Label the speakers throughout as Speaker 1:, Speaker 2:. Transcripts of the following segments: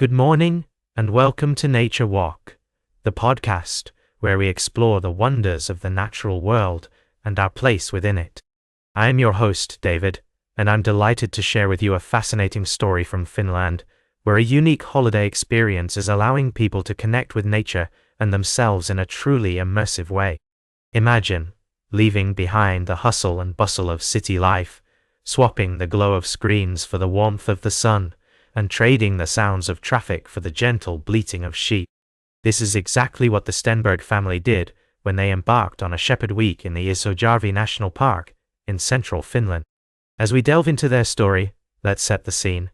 Speaker 1: Good morning, and welcome to Nature Walk, the podcast where we explore the wonders of the natural world and our place within it. I am your host, David, and I'm delighted to share with you a fascinating story from Finland, where a unique holiday experience is allowing people to connect with nature and themselves in a truly immersive way. Imagine leaving behind the hustle and bustle of city life, swapping the glow of screens for the warmth of the sun, and trading the sounds of traffic for the gentle bleating of sheep. This is exactly what the Stenberg family did when they embarked on a shepherd week in the Isojärvi National Park in central Finland. As we delve into their story, let's set the scene.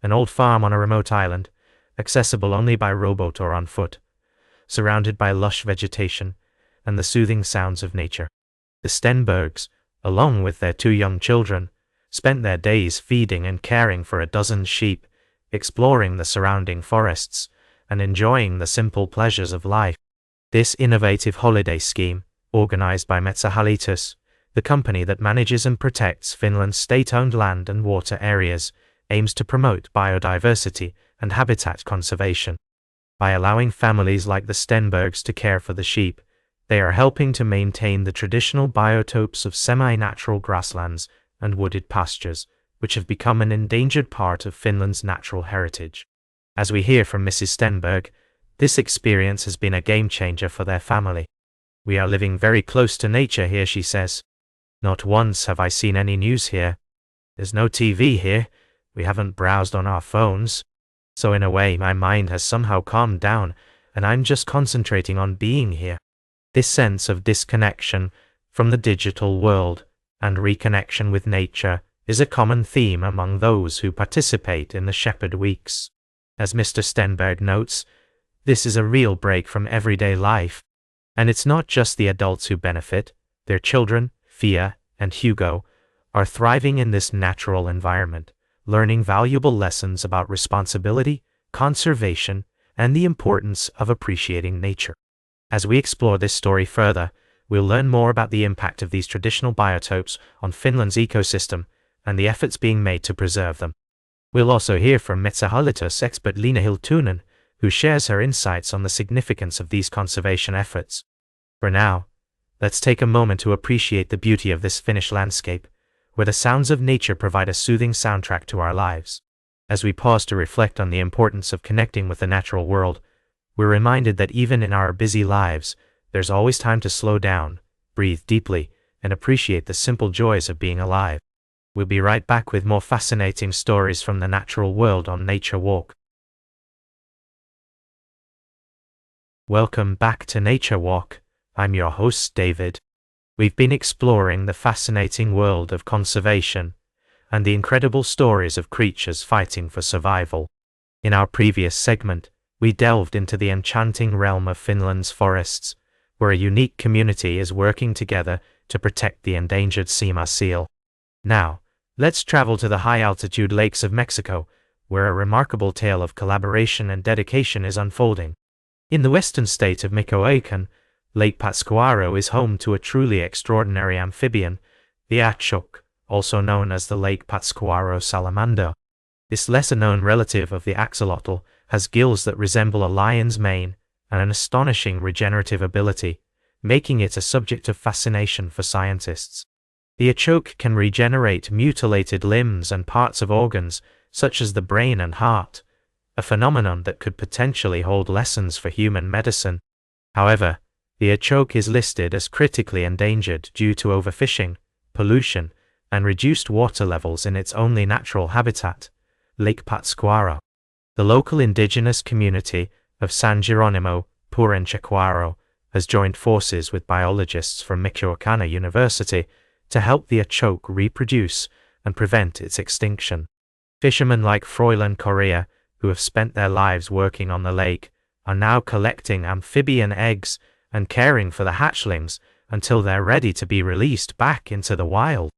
Speaker 1: An old farm on a remote island, accessible only by rowboat or on foot, surrounded by lush vegetation and the soothing sounds of nature. The Stenbergs, along with their 2 young children, spent their days feeding and caring for a dozen sheep, exploring the surrounding forests, and enjoying the simple pleasures of life. This innovative holiday scheme, organized by Metsähallitus, the company that manages and protects Finland's state-owned land and water areas, aims to promote biodiversity and habitat conservation. By allowing families like the Stenbergs to care for the sheep, they are helping to maintain the traditional biotopes of semi-natural grasslands and wooded pastures, which have become an endangered part of Finland's natural heritage. As we hear from Mrs. Stenberg, this experience has been a game-changer for their family. "We are living very close to nature here," she says. "Not once have I seen any news here. There's no TV here. We haven't browsed on our phones. So in a way, my mind has somehow calmed down, and I'm just concentrating on being here." This sense of disconnection from the digital world and reconnection with nature is a common theme among those who participate in the Shepherd Weeks. As Mr. Stenberg notes, this is a real break from everyday life. And it's not just the adults who benefit. Their children, Fia and Hugo, are thriving in this natural environment, learning valuable lessons about responsibility, conservation, and the importance of appreciating nature. As we explore this story further, we'll learn more about the impact of these traditional biotopes on Finland's ecosystem and the efforts being made to preserve them. We'll also hear from Metsähallitus expert Leena Hiltunen, who shares her insights on the significance of these conservation efforts. For now, let's take a moment to appreciate the beauty of this Finnish landscape, where the sounds of nature provide a soothing soundtrack to our lives. As we pause to reflect on the importance of connecting with the natural world, we're reminded that even in our busy lives, there's always time to slow down, breathe deeply, and appreciate the simple joys of being alive. We'll be right back with more fascinating stories from the natural world on Nature Walk. Welcome back to Nature Walk. I'm your host, David. We've been exploring the fascinating world of conservation and the incredible stories of creatures fighting for survival. In our previous segment, we delved into the enchanting realm of Finland's forests, where a unique community is working together to protect the endangered Sima seal. Now, let's travel to the high-altitude lakes of Mexico, where a remarkable tale of collaboration and dedication is unfolding. In the western state of Michoacán, Lake Pátzcuaro is home to a truly extraordinary amphibian, the achook, also known as the Lake Pátzcuaro salamander. This lesser-known relative of the axolotl has gills that resemble a lion's mane and an astonishing regenerative ability, making it a subject of fascination for scientists. The achook can regenerate mutilated limbs and parts of organs, such as the brain and heart, a phenomenon that could potentially hold lessons for human medicine. However, the achook is listed as critically endangered due to overfishing, pollution, and reduced water levels in its only natural habitat, Lake Pátzcuaro. The local indigenous community of San Geronimo Purenchecuaro has joined forces with biologists from Michoacán University to help the achook reproduce and prevent its extinction. Fishermen like Froilan Correa, who have spent their lives working on the lake, are now collecting amphibian eggs and caring for the hatchlings until they're ready to be released back into the wild.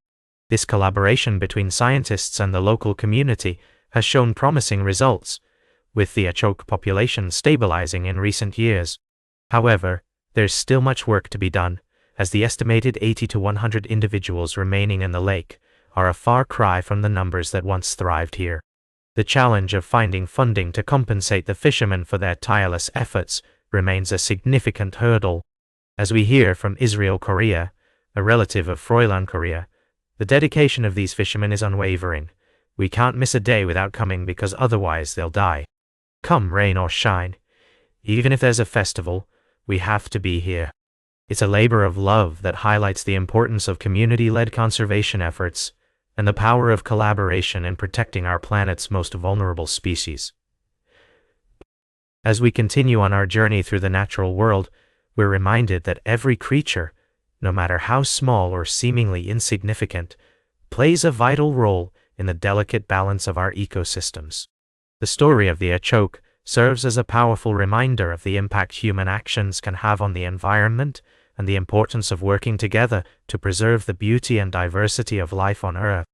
Speaker 1: This collaboration between scientists and the local community has shown promising results, with the achook population stabilizing in recent years. However, there's still much work to be done, as the estimated 80 to 100 individuals remaining in the lake are a far cry from the numbers that once thrived here. The challenge of finding funding to compensate the fishermen for their tireless efforts remains a significant hurdle. As we hear from Israel Korea, a relative of Froilan Korea, the dedication of these fishermen is unwavering. We can't miss a day without coming because otherwise they'll die. Come rain or shine. Even if there's a festival, we have to be here. It's a labor of love that highlights the importance of community-led conservation efforts and the power of collaboration in protecting our planet's most vulnerable species. As we continue on our journey through the natural world, we're reminded that every creature, no matter how small or seemingly insignificant, plays a vital role in the delicate balance of our ecosystems. The story of the Achoke serves as a powerful reminder of the impact human actions can have on the environment and the importance of working together to preserve the beauty and diversity of life on Earth.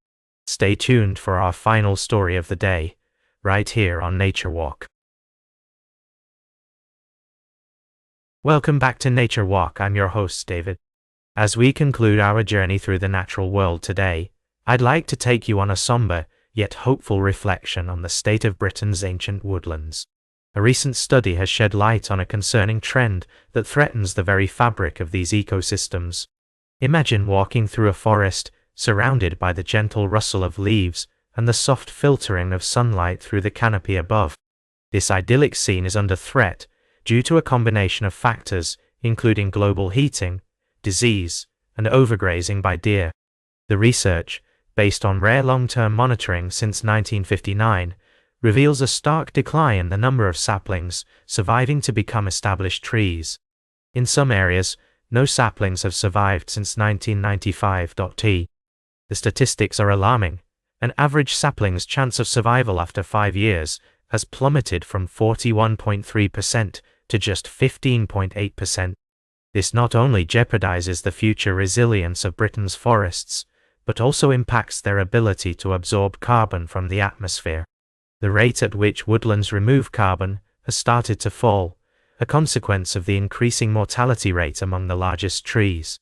Speaker 1: Stay tuned for our final story of the day, right here on Nature Walk. Welcome back to Nature Walk. I'm your host, David. As we conclude our journey through the natural world today, I'd like to take you on a somber, yet hopeful reflection on the state of Britain's ancient woodlands. A recent study has shed light on a concerning trend that threatens the very fabric of these ecosystems. Imagine walking through a forest, surrounded by the gentle rustle of leaves and the soft filtering of sunlight through the canopy above. This idyllic scene is under threat due to a combination of factors, including global heating, disease, and overgrazing by deer. The research, based on rare long-term monitoring since 1959, reveals a stark decline in the number of saplings surviving to become established trees. In some areas, no saplings have survived since 1995. The statistics are alarming. An average sapling's chance of survival after 5 years has plummeted from 41.3% to just 15.8%. This not only jeopardizes the future resilience of Britain's forests, but also impacts their ability to absorb carbon from the atmosphere. The rate at which woodlands remove carbon has started to fall, a consequence of the increasing mortality rate among the largest trees.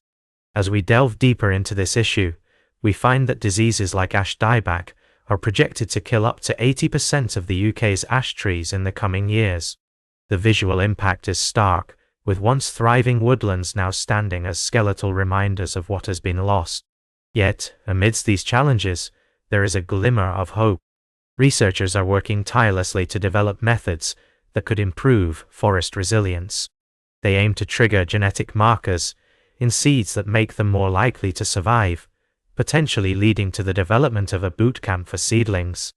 Speaker 1: As we delve deeper into this issue, we find that diseases like ash dieback are projected to kill up to 80% of the UK's ash trees in the coming years. The visual impact is stark, with once thriving woodlands now standing as skeletal reminders of what has been lost. Yet, amidst these challenges, there is a glimmer of hope. Researchers are working tirelessly to develop methods that could improve forest resilience. They aim to trigger genetic markers in seeds that make them more likely to survive, potentially leading to the development of a bootcamp for seedlings.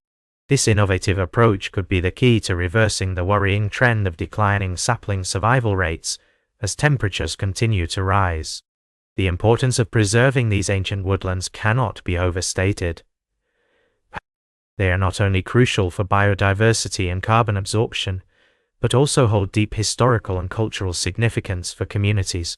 Speaker 1: This innovative approach could be the key to reversing the worrying trend of declining sapling survival rates as temperatures continue to rise. The importance of preserving these ancient woodlands cannot be overstated. They are not only crucial for biodiversity and carbon absorption, but also hold deep historical and cultural significance for communities.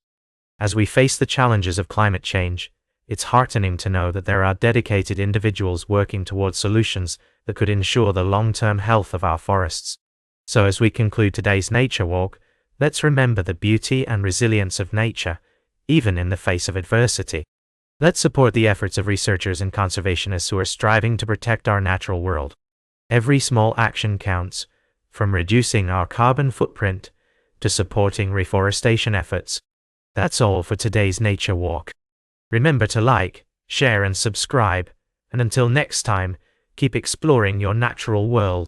Speaker 1: As we face the challenges of climate change, it's heartening to know that there are dedicated individuals working towards solutions that could ensure the long-term health of our forests. So as we conclude today's Nature Walk, let's remember the beauty and resilience of nature, even in the face of adversity. Let's support the efforts of researchers and conservationists who are striving to protect our natural world. Every small action counts, from reducing our carbon footprint to supporting reforestation efforts. That's all for today's Nature Walk. Remember to like, share and subscribe, and until next time, keep exploring your natural world.